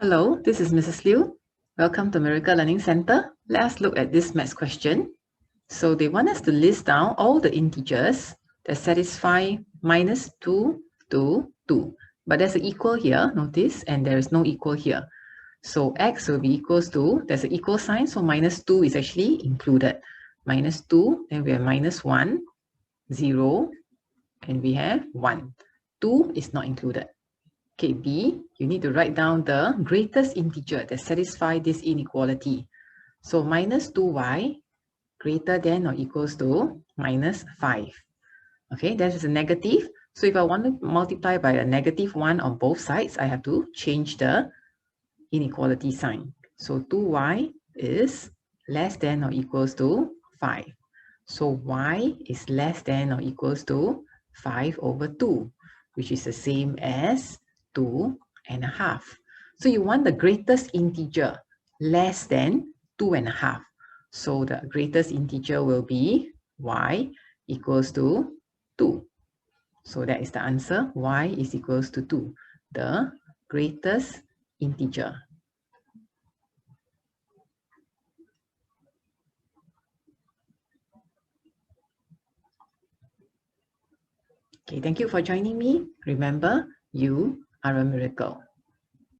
Hello, this is Mrs. Liu. Welcome to Miracle Learning Center. Let's look at this maths question. So they want us to list down all the integers that satisfy minus 2 to 2. But there's an equal here, notice, and there is no equal here. So x will be equals to, there's an equal sign, so minus 2 is actually included. Minus 2, then we have minus 1, 0, and we have 1. 2 is not included. Okay, B, you need to write down the greatest integer that satisfies this inequality. So minus 2y greater than or equals to minus 5. Okay, that is a negative. So if I want to multiply by a negative 1 on both sides, I have to change the inequality sign. So 2y is less than or equals to 5. So y is less than or equals to 5 over 2, which is the same as 2.5. So you want the greatest integer less than 2.5. So the greatest integer will be y equals to 2. So that is the answer. Y is equals to 2. The greatest integer. Okay, thank you for joining me. Remember, you are a miracle.